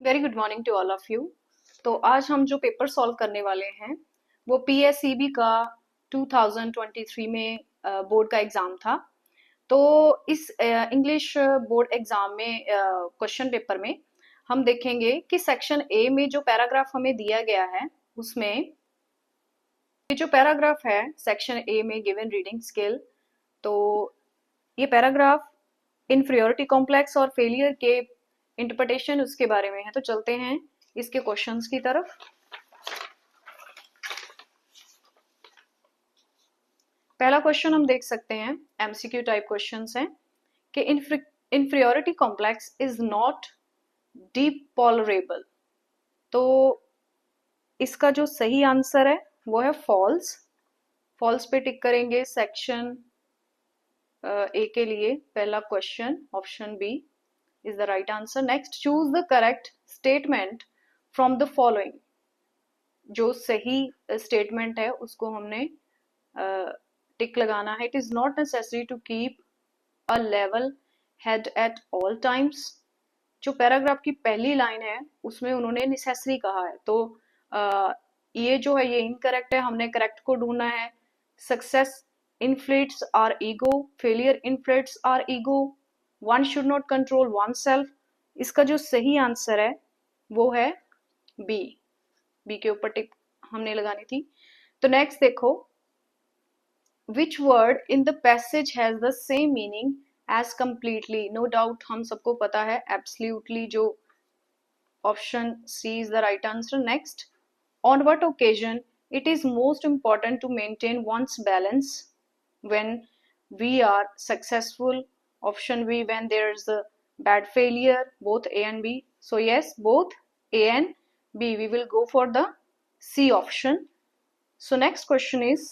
Very good morning to all of you. तो आज हम जो पेपर सॉल्व करने वाले हैं वो पीएसईबी का 2023 में बोर्ड का एग्जाम था। तो इस इंग्लिश बोर्ड एग्जाम में क्वेश्चन पेपर में हम देखेंगे कि सेक्शन ए में जो पैराग्राफ हमें दिया गया है उसमें ये जो पैराग्राफ है सेक्शन ए में गिवन रीडिंग स्किल, तो ये पैराग्राफ इन्फीरियोरिटी कॉम्प्लेक्स और फेलियर के इंटरप्रिटेशन उसके बारे में है। तो चलते हैं इसके क्वेश्चंस की तरफ। पहला क्वेश्चन हम देख सकते हैं, एमसीक्यू टाइप क्वेश्चंस हैं कि इन्फीरियोरिटी कॉम्प्लेक्स इज नॉट डिपॉलरेबल। तो इसका जो सही आंसर है वो है फॉल्स। फॉल्स पे टिक करेंगे सेक्शन ए के लिए। पहला question option B is the right answer. Next, choose the correct statement from the following. जो सही स्टेटमेंट है उसको हमने टिक लगाना है। It is not necessary to keep a level head at all times. जो पैराग्राफ की पहली लाइन है उसमें उन्होंने नेसेसरी कहा है, तो ये जो है ये इनकरेक्ट है, हमने करेक्ट को ढूंढना है। Success inflates our ego, failure inflates our ego, one should not control oneself। इसका जो सही आंसर है वो है बी। बी के ऊपर टिक हमने लगानी थी। तो नेक्स्ट देखो, which word in the passage has the same meaning as completely. No doubt हम सबको पता है एब्सोल्युटली, जो option C is the right answer. Next, on what occasion it is most important to maintain one's balance when we are successful? Option B, when there's a bad failure. Both A and B. So yes, both A and B. We will go for the C option. So next question is,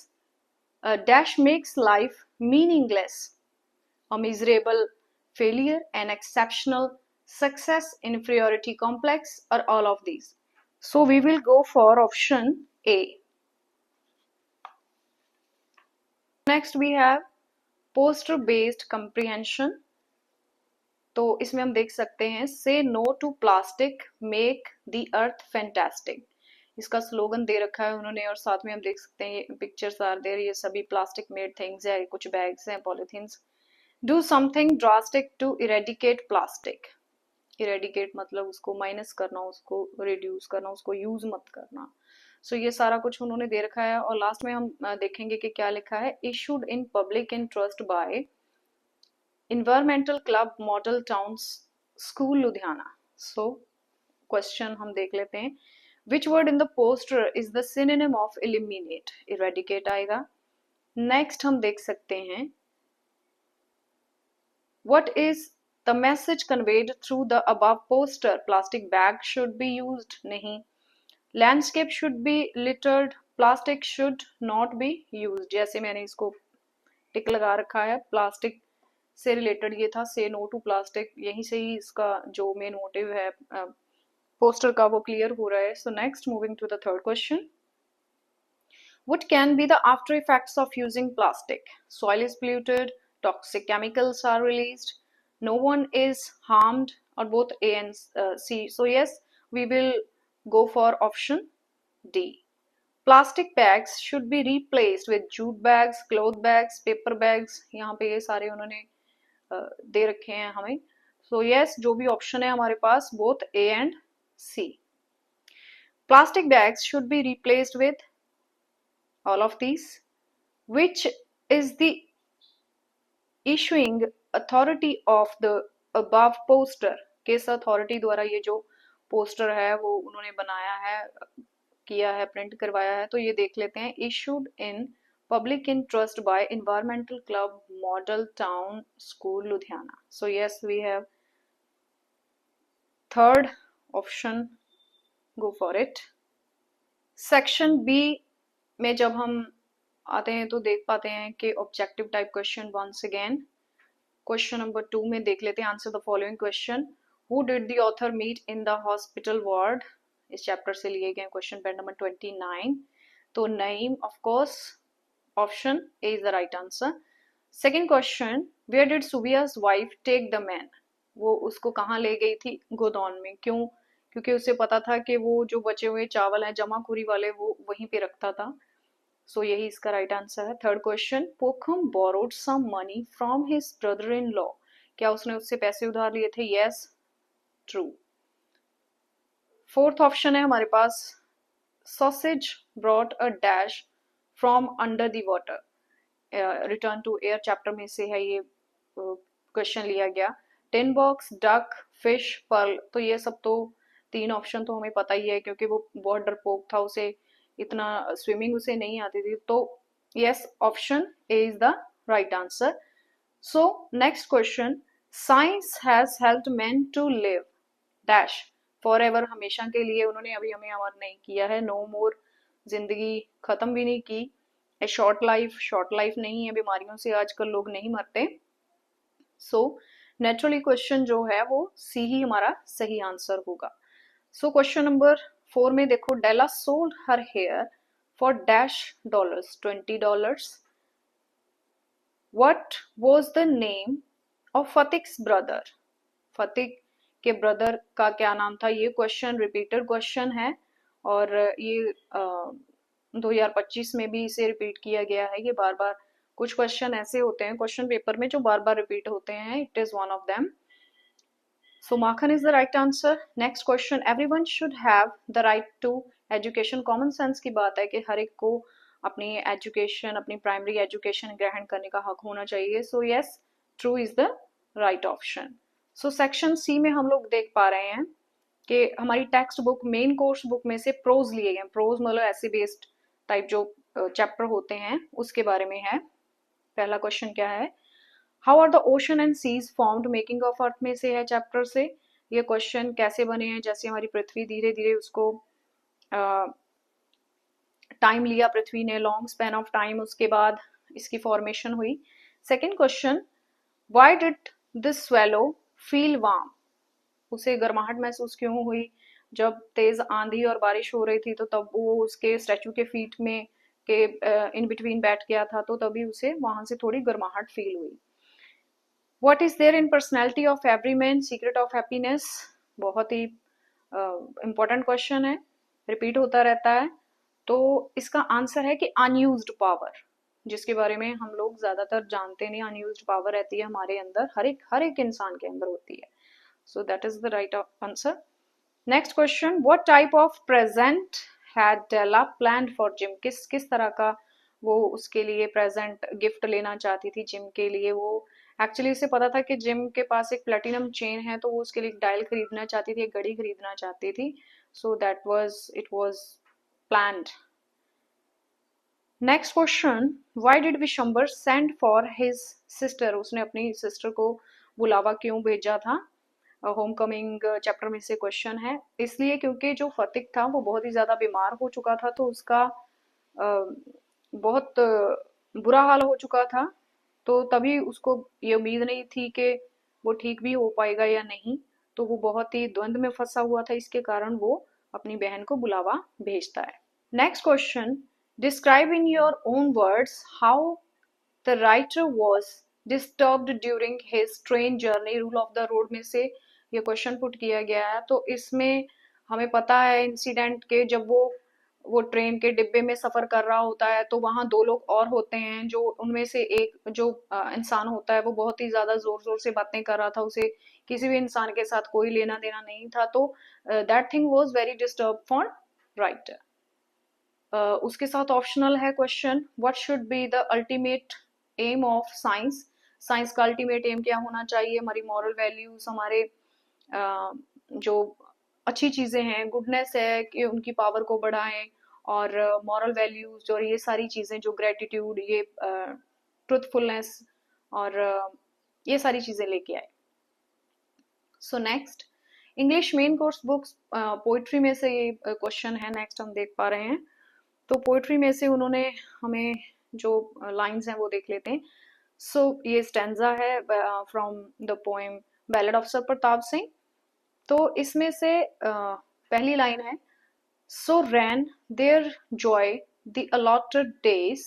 dash makes life meaningless. A miserable failure, an exceptional success, inferiority complex, or all of these. So we will go for option A. Next we have poster based comprehension. तो इसमें हम देख सकते हैं, say no to plastic make the earth fantastic. इसका slogan दे रखा है उन्होंने, और साथ में हम देख सकते हैं ये पिक्चर्स आर देयर, ये सभी प्लास्टिक मेड थिंग्स है, कुछ बैग्स हैं, polythenes. Do something drastic to eradicate plastic. Eradicate मतलब उसको माइनस करना, उसको रिड्यूस करना, उसको यूज मत करना। सो ये सारा कुछ उन्होंने दे रखा है। और लास्ट में हम देखेंगे कि क्या लिखा है, issued in public interest by environmental club model town school Ludhiana. So question हम देख लेते हैं, which word in the poster is the synonym of eliminate. Eradicate आएगा। नेक्स्ट हम देख सकते हैं, what is the message conveyed through the above poster. Plastic bag should be used, नहीं। Landscape should be littered, plastic should not be used. जैसे मैंने इसको टिक लगा रखा है, प्लास्टिक से रिलेटेड ये था, से नो टू प्लास्टिक, यहीं से ही इसका जो मेन मोटिव है पोस्टर का वो क्लियर हो रहा है। So next, moving to the third question, what can be the after effects of using plastic? Soil is polluted, toxic chemicals are released, no one is harmed, or both A and C. So yes, we will go for option D. Plastic bags should be replaced with jute bags, cloth bags, paper bags। यहाँ पे ये सारे उन्होंने दे रखे हैं हमें। So yes, जो भी ऑप्शन है हमारे पास, both A and C. Plastic bags should be replaced with all of these. Which is the issuing authority of the above poster? किस अथॉरिटी द्वारा ये जो पोस्टर है वो उन्होंने बनाया है, किया है, प्रिंट करवाया है? तो ये देख लेते हैं, issued in public interest by environmental club model town school Ludhiana. So yes, we have third option, go for it. Section B में जब हम आते हैं तो देख पाते हैं कि objective type question once again. Question number 2 में देख लेते हैं, answer the following question, who did the author meet in the hospital ward. इस चैप्टर से लिए गए क्वेश्चन, पेज नंबर 29। तो Naeem, of course option A is the right answer. Second question, where did Subiya's wife take the man. वो उसको कहाँ ले गई थी? गोदान में। क्यों? क्योंकि उसे पता था कि वो जो बचे हुए चावल हैं जमाखोरी वाले वो वहीं पे रखता था। सो यही इसका राइट आंसर है। Third question, Pahom borrowed some money from his brother in law, क्या उसने उससे पैसे उधार लिए थे? Yes, true. फोर्थ ऑप्शन है हमारे पास, sausage brought a dash from under the water, return to air chapter में से है ये क्वेश्चन लिया गया। Tin box, duck, fish, pearl, तो ये सब तो तीन ऑप्शन तो हमें पता ही है क्योंकि वो बहुत डरपोक था, उसे इतना स्विमिंग उसे नहीं आती थी। तो yes, option A is the right answer. So next question, science has helped man to live dash forever, हमेशा के लिए उन्होंने अभी हमें अमर नहीं किया है। नो मोर, जिंदगी खत्म भी नहीं की। ए शॉर्ट लाइफ, शॉर्ट लाइफ नहीं है, बीमारियों से आजकल लोग नहीं मरते। सो नेचुरली क्वेश्चन जो है वो सी ही हमारा सही आंसर होगा। सो क्वेश्चन नंबर 4 में देखो, Della sold her hair for dash dollars, $20। What was the name of Phatik's brother, Phatik के ब्रदर का क्या नाम था? ये क्वेश्चन रिपीटेड क्वेश्चन है और ये 2025 में भी इसे रिपीट किया गया है। ये बार बार कुछ क्वेश्चन ऐसे होते हैं क्वेश्चन पेपर में जो बार बार रिपीट होते हैं, it is one of them. So makhan is the right answer. Next question, everyone should have the right to education, common sense की बात है कि हर एक को अपनी एजुकेशन, अपनी प्राइमरी एजुकेशन ग्रहण करने का हक होना चाहिए। So yes, true is the right option. So section C में हम लोग देख पा रहे हैं कि हमारी text book, main course book में से प्रोज लिए गए। प्रोज मतलब ऐसे बेस्ड टाइप जो चैप्टर होते हैं उसके बारे में है। पहला क्वेश्चन क्या है, how are the ocean and seas formed, making of earth में से है चैप्टर से। ये क्वेश्चन कैसे बने हैं, जैसे हमारी पृथ्वी धीरे धीरे उसको टाइम लिया पृथ्वी ने, लॉन्ग स्पैन ऑफ टाइम, उसके बाद इसकी फॉर्मेशन हुई। Second question, why did this swallow feel warm, उसे गर्माहट महसूस क्यों हुई? जब तेज आंधी और बारिश हो रही थी तो तब वो उसके स्टैचू के फीट में के इन बिटवीन बैठ गया था, तो तभी उसे वहां से थोड़ी गर्माहट फील हुई। What is there in personality of every man, secret of happiness, बहुत ही इंपॉर्टेंट क्वेश्चन है, रिपीट होता रहता है। तो इसका आंसर है कि अनयूज्ड पावर, जिसके बारे में हम लोग ज्यादातर जानते नहीं। अनयूज्ड पावर रहती है हमारे अंदर, हर एक इंसान के अंदर होती है। So that is the right answer. Next question, what type of present had Della planned for Jim, किस तरह का वो उसके लिए प्रेजेंट गिफ्ट लेना चाहती थी जिम के लिए? वो एक्चुअली उसे पता था कि जिम के पास एक प्लेटिनम चेन है, तो वो उसके लिए एक डायल खरीदना चाहती थी, एक घड़ी खरीदना चाहती थी। So that was, it was planned. Next question, why did Vishambar send for his sister, उसने अपनी सिस्टर को बुलावा क्यों भेजा था? होम कमिंग चैप्टर में से क्वेश्चन है। इसलिए क्योंकि जो फतिक था वो बहुत ही ज्यादा बीमार हो चुका था, तो उसका बहुत बुरा हाल हो चुका था, तो तभी उसको ये उम्मीद नहीं थी कि वो ठीक भी हो पाएगा या नहीं, तो वो बहुत ही द्वंद में फंसा हुआ था, इसके कारण वो अपनी बहन को बुलावा भेजता है। Next question, describe in your own words how the writer was disturbed during his train journey, rule of the road में से ये क्वेश्चन पुट किया गया है। तो इसमें हमें पता है इंसिडेंट के, जब वो ट्रेन के डिब्बे में सफर कर रहा होता है तो वहां दो लोग और होते हैं, जो उनमें से एक जो इंसान होता है वो बहुत ही ज्यादा जोर जोर से बातें कर रहा था, उसे किसी भी इंसान के साथ कोई लेना देना नहीं था। तो that thing was very disturb for writer. उसके साथ ऑप्शनल है question, what should be the ultimate aim of science, science का अल्टीमेट एम क्या होना चाहिए? हमारी मॉरल वैल्यूज, हमारे जो अच्छी चीजें हैं, गुडनेस है कि उनकी पावर को बढ़ाएं, और मॉरल वैल्यूज और ये सारी चीजें जो ग्रेटिट्यूड, ये ट्रुथफुलनेस और ये सारी चीजें लेके आए। So next, English main course books poetry में से ये क्वेश्चन है नेक्स्ट हम देख पा रहे हैं। तो पोइट्री में से उन्होंने हमें जो लाइंस हैं वो देख लेते हैं। सो ये स्टैंजा है from the poem ballad of sir Pratap Singh. तो इसमें से पहली लाइन है, so ran there joy the allotted days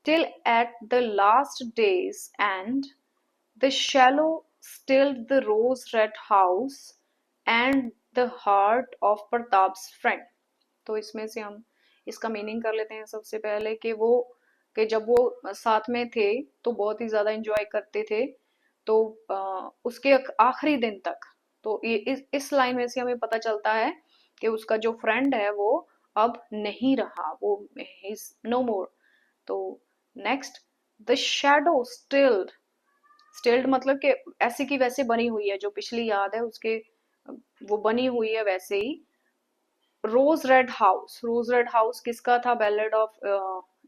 till at the last day's end the shallow stilled the rose red house and the heart of Pratap's friend. तो इसमें से हम इसका मीनिंग कर लेते हैं सबसे पहले कि जब वो साथ में थे तो बहुत ही ज्यादा एंजॉय करते थे, तो उसके आखिरी दिन तक। तो ये इस लाइन में से हमें पता चलता है कि उसका जो फ्रेंड है वो अब नहीं रहा, वो इज नो मोर। तो next, the shadow stilled. Stilled मतलब कि ऐसी की वैसे बनी हुई है, जो पिछली याद है उसके वो बनी हुई है वैसे ही। रोज रेड हाउस, रोज रेड हाउस किसका था? बैलेड ऑफ,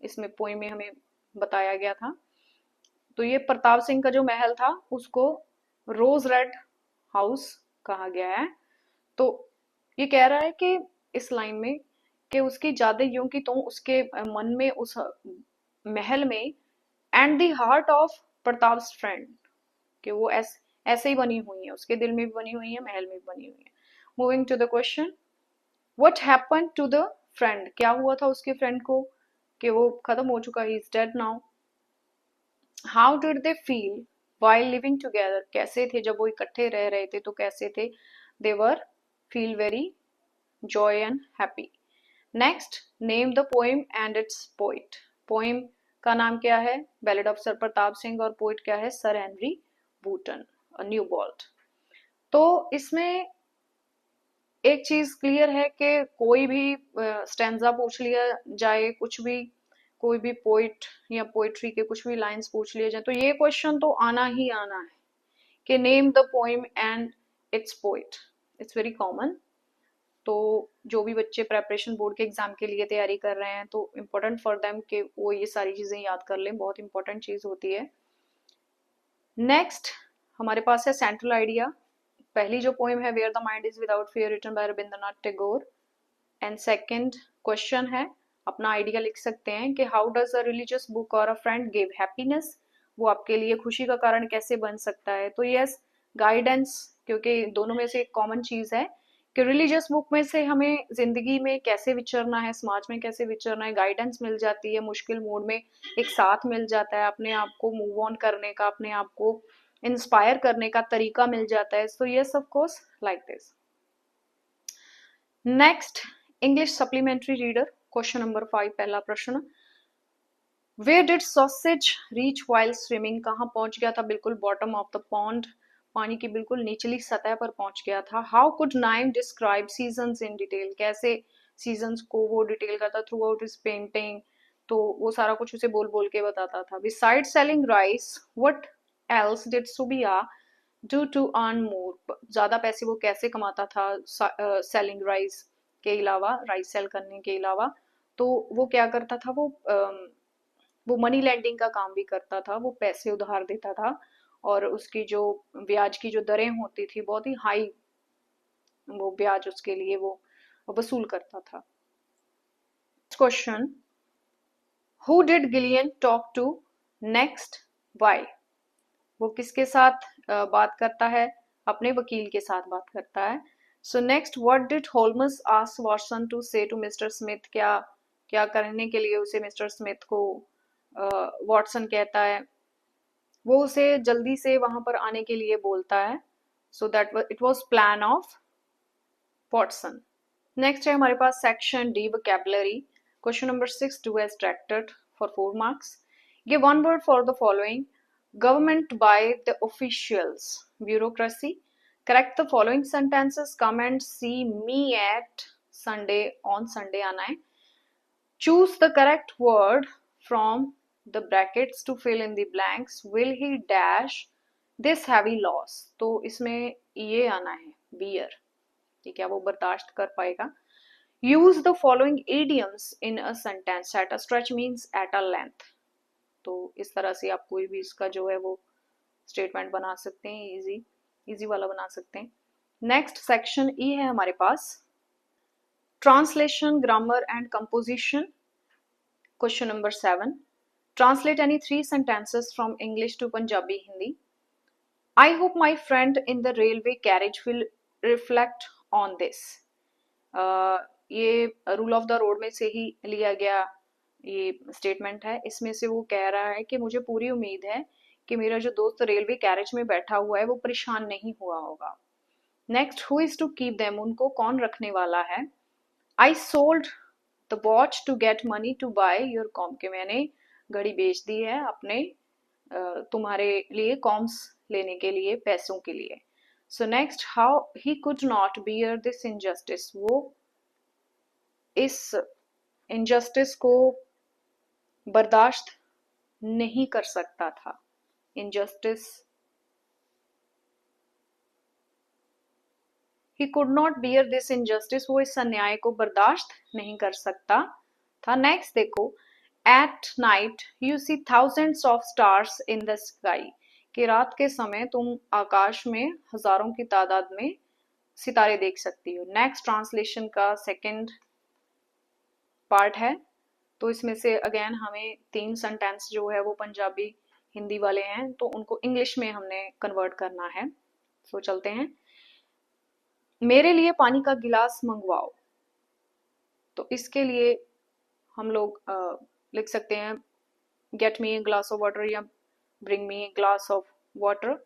इसमें पोइम में हमें बताया गया था। तो ये प्रताप सिंह का जो महल था उसको रोज रेड हाउस कहा गया है। तो ये कह रहा है कि इस लाइन में कि उसकी यादें यूं की तो उसके मन में, उस महल में, and the heart of Pratap friend, कि वो ऐसे ही बनी हुई है, उसके दिल में भी बनी हुई है, महल में भी बनी हुई है। Moving to the question, what happen to the friend? क्या हुआ था उसके फ्रेंड को कि वो खत्म हो चुका, he is dead now. How did they feel while living together? कैसे थे जब वो इकट्ठे रह रहे थे, तो कैसे थे? They were feel very joy and happy. Next, name the poem and its poet. Poem का नाम क्या है? Ballad of sir Pratap Singh, और पोइट क्या है? Sir Henry Wotton, Newbolt. तो इसमें एक चीज क्लियर है कि कोई भी स्टैंजा पूछ लिया जाए, कुछ भी, कोई भी पोइट या पोइट्री के कुछ भी लाइंस पूछ लिए जाए, तो ये क्वेश्चन तो आना ही आना है कि name the poem and its poet. It's very common. तो जो भी बच्चे प्रेपरेशन बोर्ड के एग्जाम के लिए तैयारी कर रहे हैं, तो इम्पोर्टेंट फॉर देम कि वो ये सारी चीजें याद कर लें, बहुत इंपॉर्टेंट चीज होती है। नेक्स्ट हमारे पास है सेंट्रल आइडिया। पहली जो पोएम है, where the mind is without fear, written by Rabindranath Tagore. And second question है, अपना आइडिया लिख सकते हैं कि how does a religious book और अ फ्रेंड गिव हैप्पीनेस? वो आपके लिए खुशी का कारण कैसे बन सकता है? तो यस, गाइडेंस, क्योंकि दोनों में से एक कॉमन चीज है कि रिलीजियस बुक में से हमें जिंदगी में कैसे विचरना है, समाज में कैसे विचरना है, गाइडेंस मिल जाती है। मुश्किल मोड में एक साथ मिल जाता है, अपने आप को मूव ऑन करने का, अपने आप को इंस्पायर करने का तरीका मिल जाता है। So yes, of course, like this. Next, English supplementary reader, question number 5, पहला प्रश्न, where did Sausage reach while swimming? कहाँ पहुंच गया था? बिल्कुल बॉटम ऑफ द पॉन्ड, पानी की बिल्कुल निचली सतह पर पहुंच गया था। How could Naeem describe seasons in detail? कैसे सीजन्स को वो डिटेल करता थ्रू आउट इज पेंटिंग? तो वो सारा कुछ उसे बोल बोल के बताता था। Beside selling rice, what else did Subbiah do to earn more? ज्यादा पैसे वो कैसे कमाता था सेलिंग राइस के अलावा, राइस सेल करने के अलावा? तो वो क्या करता था, वो मनी लेंडिंग का काम भी करता था, वो पैसे उधार देता था, और उसकी जो ब्याज की जो दरें होती थी बहुत ही हाई, वो ब्याज उसके लिए वो वसूल करता था। Question, who did Gillian talk to? Next, why? वो किसके साथ बात करता है? अपने वकील के साथ बात करता है। So next, what did Holmes ask Watson to say to Mr Smith? क्या क्या करने के लिए उसे मिस्टर स्मिथ को वॉटसन कहता है? वो उसे जल्दी से वहां पर आने के लिए बोलता है। So that it was plan of Watson. Next है हमारे पास section D, vocabulary. Question number 6, do as directed, for 4 marks. Give one word for the following. Government by the officials, bureaucracy. Correct the following sentences, come and see me at Sunday, on Sunday आना है। Choose the correct word from the brackets to fill in the blanks. Will he dash this heavy loss? तो इसमें ये आना है, bear, कि क्या वो बर्दाश्त कर पाएगा। use the following idioms in a sentence. At a stretch means at a length. तो इस तरह से आप कोई भी इसका जो है वो स्टेटमेंट बना सकते हैं, इजी इजी वाला बना सकते हैं। नेक्स्ट सेक्शन ई है हमारे पास, translation, grammar and composition. Question number 7, translate any 3 sentences from English to Punjabi Hindi. I hope my friend in the railway carriage will reflect on this. ये rule of the road में से ही लिया गया ये statement है। इसमें से वो कह रहा है कि मुझे पूरी उम्मीद है कि मेरा जो दोस्त रेलवे कैरेज में बैठा हुआ है वो परेशान नहीं हुआ होगा। Next, who is to keep them, उनको कौन रखने वाला है. I sold the watch to get money to buy your comb, के मैंने घड़ी बेच दी है अपने तुम्हारे लिए कॉम्स लेने के लिए, पैसों के लिए. So next, how he could not bear this injustice, वो इस इनजस्टिस को बर्दाश्त नहीं कर सकता था. Injustice, he could not bear this injustice, वो इस अन्याय को बर्दाश्त नहीं कर सकता था. नेक्स्ट देखो, at night you see thousands of stars in the sky, कि रात के समय तुम आकाश में हजारों की तादाद में सितारे देख सकती हो. नेक्स्ट, ट्रांसलेशन का सेकंड पार्ट है, तो इसमें से अगेन हमें 3 सेंटेंस जो है वो पंजाबी हिंदी वाले हैं, तो उनको इंग्लिश में हमने कन्वर्ट करना है. तो चलते हैं. मेरे लिए पानी का गिलास मंगवाओ, तो इसके लिए हम लोग लिख सकते हैं get me a glass of water या bring me a glass of water.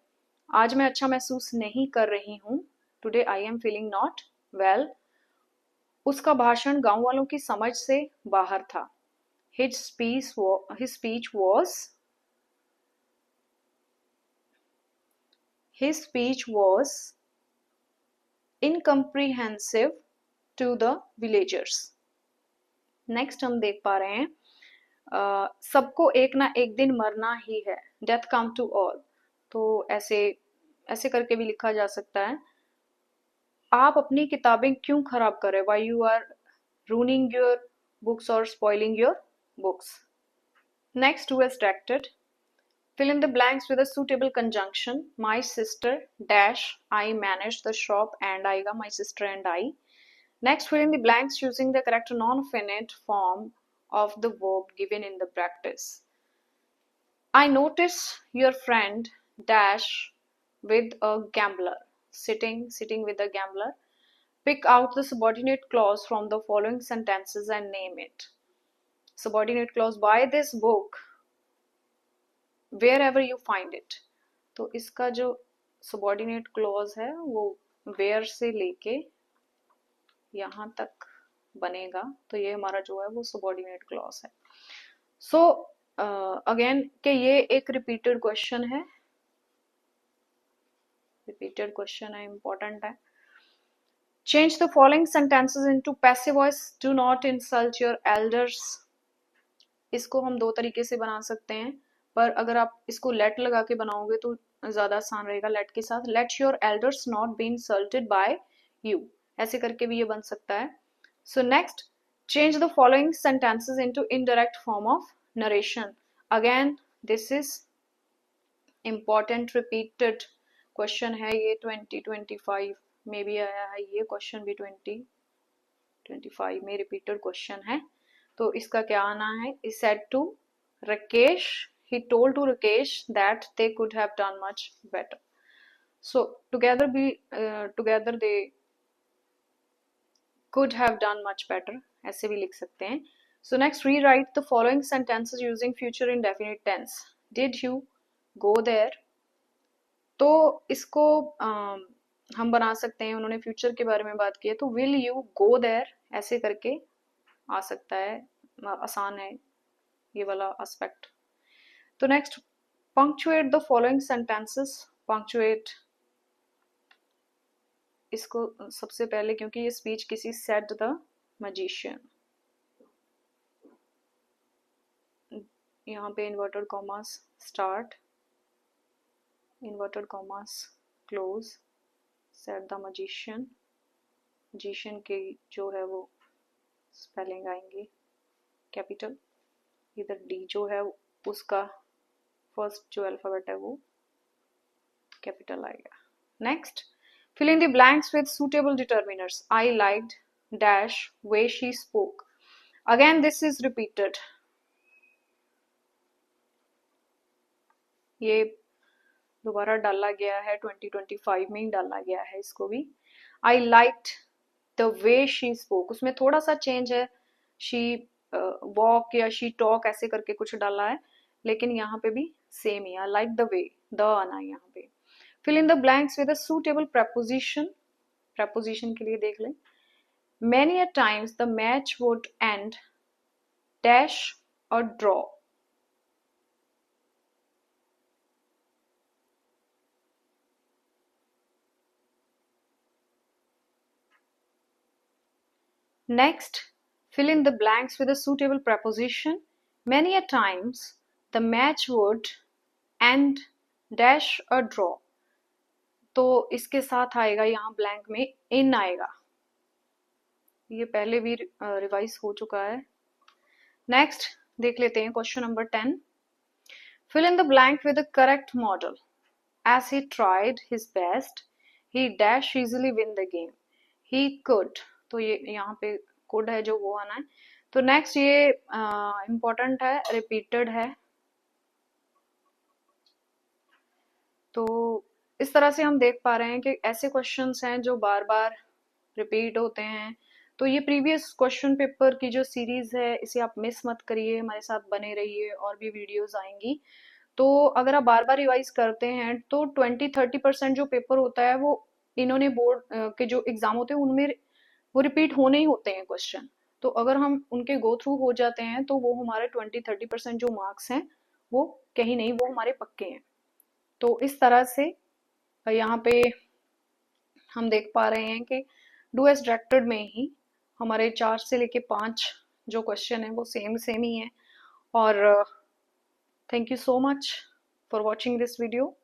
आज मैं अच्छा महसूस नहीं कर रही हूँ. Today I am feeling not well. उसका भाषण गांव वालों की समझ से बाहर था. His speech was incomprehensive to the villagers. Next हम देख पा रहे हैं सबको एक ना एक दिन मरना ही है. डेथ कम टू ऑल, तो ऐसे करके भी लिखा जा सकता है. आप अपनी किताबें क्यों खराब कर रहे हो? Why you are ruining your books और spoiling your books. Next, who has directed. Fill in the blanks with a suitable conjunction. My sister dash I managed the shop and आएगा my sister and I. Next, fill in the blanks using the correct non-finite form of the verb given in the practice. I notice your friend dash with a gambler. Sitting with a gambler. Pick out the subordinate clause from the following sentences and name it. Subordinate clause, buy this book wherever you find it. तो इसका जो subordinate clause है वो where से लेके यहाँ तक बनेगा, तो ये हमारा जो है वो subordinate clause है. So again कि ये एक repeated question है. Repeated question है, important है. Change the following sentences into passive voice. Do not insult your elders. इसको हम 2 तरीके से बना सकते हैं, पर अगर आप इसको let लगा के बनाओगे तो ज्यादा आसान रहेगा. let के साथ let your elders not be insulted by you, ऐसे करके भी ये बन सकता है. So next, change the following sentences into indirect form of narration. Again this is important repeated question है. ये 2025 में भी आया है, ये question भी 2025 में repeated question है. तो इसका क्या आना है? He said to Rakesh, he told to Rakesh that they could have done much better. So together they could have done much better, ऐसे भी लिख सकते हैं. So next, rewrite the following sentences using future indefinite tense. Did you go there? तो इसको हम बना सकते हैं, उन्होंने फ्यूचर के बारे में बात की है तो will you go there ऐसे करके आ सकता है. आसान है ये वाला एस्पेक्ट. तो next, punctuate the following sentences. punctuate इसको सबसे पहले, क्योंकि ये स्पीच किसी said the magician, यहाँ पे inverted commas start, inverted commas close, said the magician. magician के जो है वो स्पेलिंग आएंगी कैपिटल. इधर डी जो है उसका फर्स्ट जो अल्फाबेट है वो कैपिटल आएगा. Next, fill in the blanks with suitable determiners. I liked dash way she spoke. Again this is repeated. ये दोबारा डाला गया है, 2025 में ही डाला गया है इसको भी. I liked the way she spoke, उसमें थोड़ा सा चेंज है. she walk या she talk ऐसे करके कुछ डाला है, लेकिन यहाँ पे भी same he. I like the way, the आना है यहाँ पे. Fill in the blanks with a suitable preposition. preposition के लिए देख लें. Many a times the match would end dash or draw. Next, fill in the blanks with a suitable preposition. Many a times the match would end dash or draw. तो इसके साथ आएगा यहाँ blank में इन आएगा. ये पहले भी रिवाइज हो चुका है. नेक्स्ट देख लेते हैं question number 10. Fill in the blank with the correct model. As he tried his best, he dash easily win the game. He could. तो ये यहाँ पे could है जो वो आना है. तो नेक्स्ट ये इम्पोर्टेंट है, रिपीटेड है. तो इस तरह से हम देख पा रहे हैं कि ऐसे क्वेश्चंस हैं जो बार बार रिपीट होते हैं. तो ये प्रीवियस क्वेश्चन पेपर की जो सीरीज है इसे आप मिस मत करिए, हमारे साथ बने रहिए, और भी वीडियोस आएंगी. तो अगर आप बार बार रिवाइज करते हैं तो 20-30% जो पेपर होता है वो इन्होंने बोर्ड के जो एग्जाम होते हैं उनमें वो रिपीट होने ही होते हैं क्वेश्चन. तो अगर हम उनके गो थ्रू हो जाते हैं तो वो हमारे 20-30% जो मार्क्स हैं वो कहीं नहीं, वो हमारे पक्के हैं. तो इस तरह से यहाँ पे हम देख पा रहे हैं कि डू एज डायरेक्टेड में ही हमारे 4 से लेके 5 जो क्वेश्चन है वो सेम ही है. और thank you so much for watching this video.